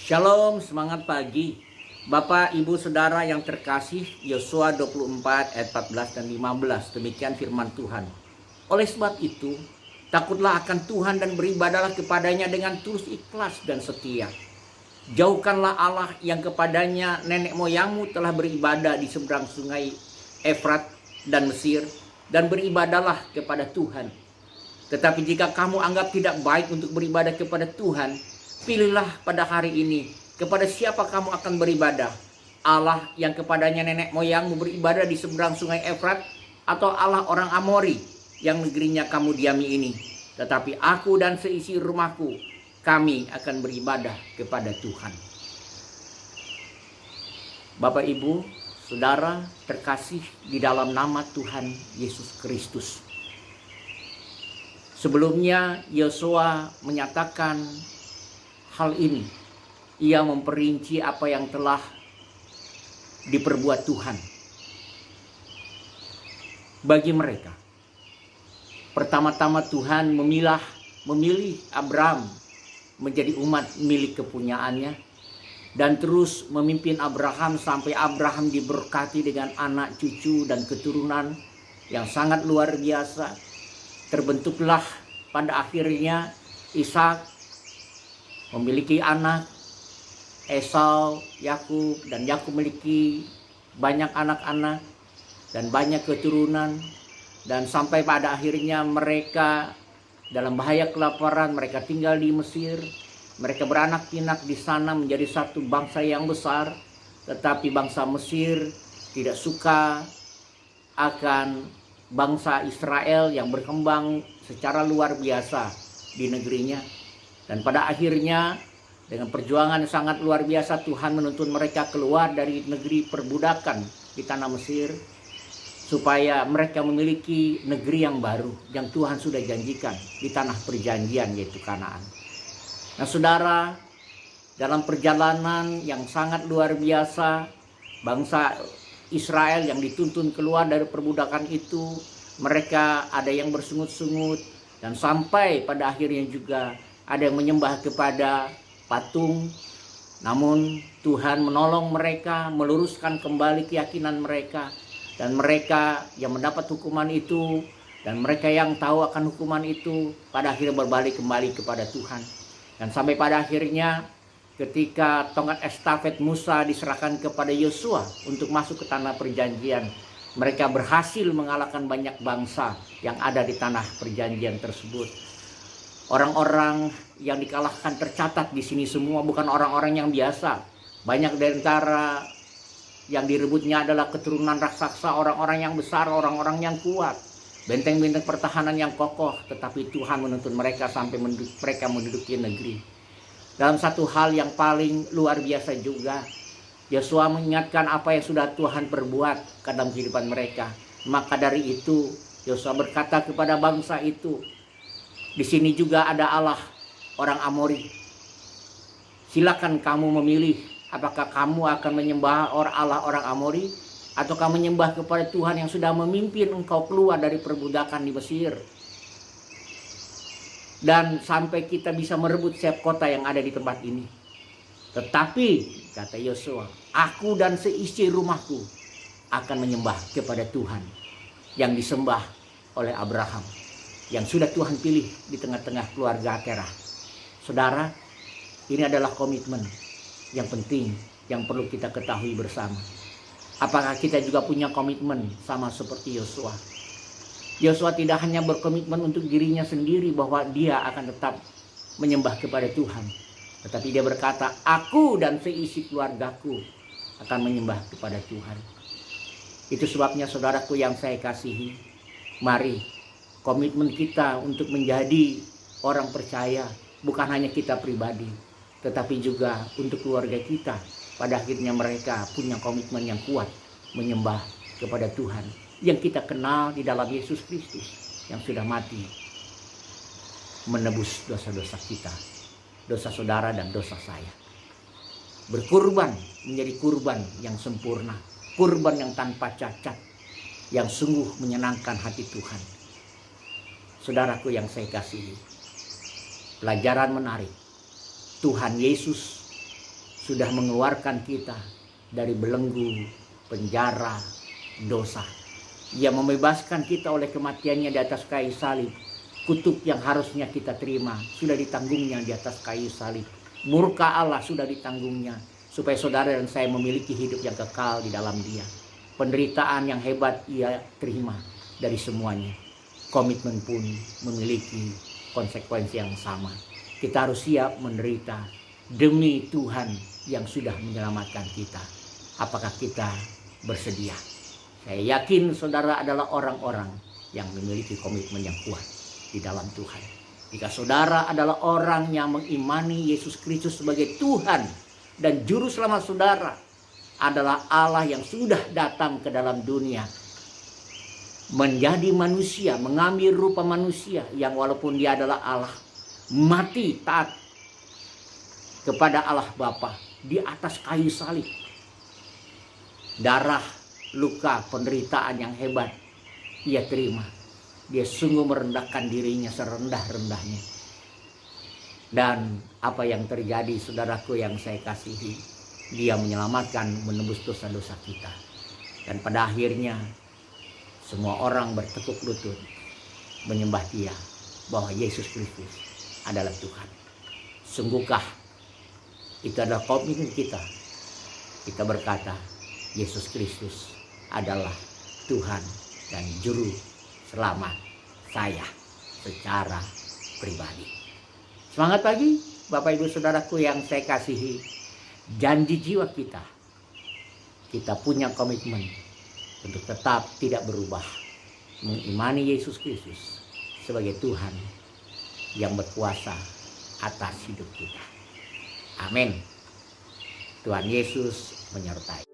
Shalom, semangat pagi. Bapak, Ibu, Saudara yang terkasih, Yosua 24 ayat 14 dan 15. Demikian firman Tuhan. Oleh sebab itu, takutlah akan Tuhan dan beribadahlah kepadanya dengan tulus ikhlas dan setia. Jauhkanlah Allah yang kepadanya nenek moyangmu telah beribadah di seberang sungai Efrat dan Mesir, dan beribadahlah kepada Tuhan. Tetapi jika kamu anggap tidak baik untuk beribadah kepada Tuhan, pilihlah pada hari ini kepada siapa kamu akan beribadah. Allah yang kepadanya nenek moyangmu beribadah di seberang sungai Efrat, atau Allah orang Amori yang negerinya kamu diami ini. Tetapi aku dan seisi rumahku, kami akan beribadah kepada Tuhan. Bapak, Ibu, Saudara terkasih di dalam nama Tuhan Yesus Kristus. Sebelumnya Yosua menyatakan hal ini. Ia memperinci apa yang telah diperbuat Tuhan bagi mereka. Pertama-tama Tuhan memilih Abraham menjadi umat milik kepunyaannya, dan terus memimpin Abraham sampai Abraham diberkati dengan anak cucu dan keturunan yang sangat luar biasa. Terbentuklah pada akhirnya Ishak, memiliki anak Esau, Yakub, dan Yakub memiliki banyak anak-anak dan banyak keturunan, dan sampai pada akhirnya mereka dalam bahaya kelaparan. Mereka tinggal di Mesir, mereka beranak pinak di sana menjadi satu bangsa yang besar. Tetapi bangsa Mesir tidak suka akan bangsa Israel yang berkembang secara luar biasa di negerinya. Dan pada akhirnya dengan perjuangan yang sangat luar biasa, Tuhan menuntun mereka keluar dari negeri perbudakan di tanah Mesir, supaya mereka memiliki negeri yang baru yang Tuhan sudah janjikan di tanah perjanjian, yaitu Kanaan. Nah, saudara, dalam perjalanan yang sangat luar biasa, bangsa Israel yang dituntun keluar dari perbudakan itu, mereka ada yang bersungut-sungut, dan sampai pada akhirnya juga ada yang menyembah kepada patung. Namun Tuhan menolong mereka, meluruskan kembali keyakinan mereka, dan mereka yang mendapat hukuman itu dan mereka yang tahu akan hukuman itu pada akhirnya berbalik kembali kepada Tuhan. Dan sampai pada akhirnya ketika tongkat estafet Musa diserahkan kepada Yosua untuk masuk ke tanah perjanjian, mereka berhasil mengalahkan banyak bangsa yang ada di tanah perjanjian tersebut. Orang-orang yang dikalahkan tercatat di sini semua bukan orang-orang yang biasa. Banyak dari antara yang direbutnya adalah keturunan raksasa, orang-orang yang besar, orang-orang yang kuat, benteng-benteng pertahanan yang kokoh. Tetapi Tuhan menuntun mereka sampai mereka menduduki negeri. Dalam satu hal yang paling luar biasa juga, Yosua mengingatkan apa yang sudah Tuhan perbuat ke dalam kehidupan mereka. Maka dari itu Yosua berkata kepada bangsa itu, di sini juga ada Allah orang Amori. Silakan kamu memilih, apakah kamu akan menyembah Allah orang Amori, atau kamu menyembah kepada Tuhan yang sudah memimpin engkau keluar dari perbudakan di Mesir. Dan sampai kita bisa merebut setiap kota yang ada di tempat ini. Tetapi kata Yosua, aku dan seisi rumahku akan menyembah kepada Tuhan yang disembah oleh Abraham, yang sudah Tuhan pilih di tengah-tengah keluarga Terah. Saudara, ini adalah komitmen yang penting yang perlu kita ketahui bersama. Apakah kita juga punya komitmen sama seperti Yosua? Yosua tidak hanya berkomitmen untuk dirinya sendiri bahwa dia akan tetap menyembah kepada Tuhan, tetapi dia berkata, aku dan seisi keluargaku akan menyembah kepada Tuhan. Itu sebabnya saudaraku yang saya kasihi, mari komitmen kita untuk menjadi orang percaya bukan hanya kita pribadi, tetapi juga untuk keluarga kita. Pada akhirnya mereka punya komitmen yang kuat menyembah kepada Tuhan yang kita kenal di dalam Yesus Kristus yang sudah mati menebus dosa-dosa kita, dosa saudara dan dosa saya. Berkurban menjadi kurban yang sempurna, kurban yang tanpa cacat, yang sungguh menyenangkan hati Tuhan. Saudaraku yang saya kasihi, pelajaran menarik. Tuhan Yesus sudah mengeluarkan kita dari belenggu penjara dosa. Ia membebaskan kita oleh kematiannya di atas kayu salib. Kutuk yang harusnya kita terima sudah ditanggungnya di atas kayu salib. Murka Allah sudah ditanggungnya, supaya saudara dan saya memiliki hidup yang kekal di dalam Dia. Penderitaan yang hebat Ia terima dari semuanya. Komitmen pun memiliki konsekuensi yang sama. Kita harus siap menderita demi Tuhan yang sudah menyelamatkan kita. Apakah kita bersedia? Saya yakin saudara adalah orang-orang yang memiliki komitmen yang kuat di dalam Tuhan. Jika saudara adalah orang yang mengimani Yesus Kristus sebagai Tuhan dan Juru Selamat saudara, adalah Allah yang sudah datang ke dalam dunia, menjadi manusia, mengambil rupa manusia yang walaupun Dia adalah Allah, mati taat kepada Allah Bapa di atas kayu salib. Darah, luka, penderitaan yang hebat Ia terima. Dia sungguh merendahkan dirinya serendah-rendahnya. Dan apa yang terjadi, saudaraku yang saya kasihi, Dia menyelamatkan, menembus dosa-dosa kita. Dan pada akhirnya semua orang bertekuk lutut menyembah Dia bahwa Yesus Kristus adalah Tuhan. Sungguhkah itu adalah komitmen kita? Kita berkata, Yesus Kristus adalah Tuhan dan Juru Selamat saya secara pribadi. Semangat pagi Bapak Ibu Saudaraku yang saya kasihi. Janji jiwa kita punya komitmen untuk tetap tidak berubah, mengimani Yesus Kristus sebagai Tuhan yang berkuasa atas hidup kita. Amin. Tuhan Yesus menyertai.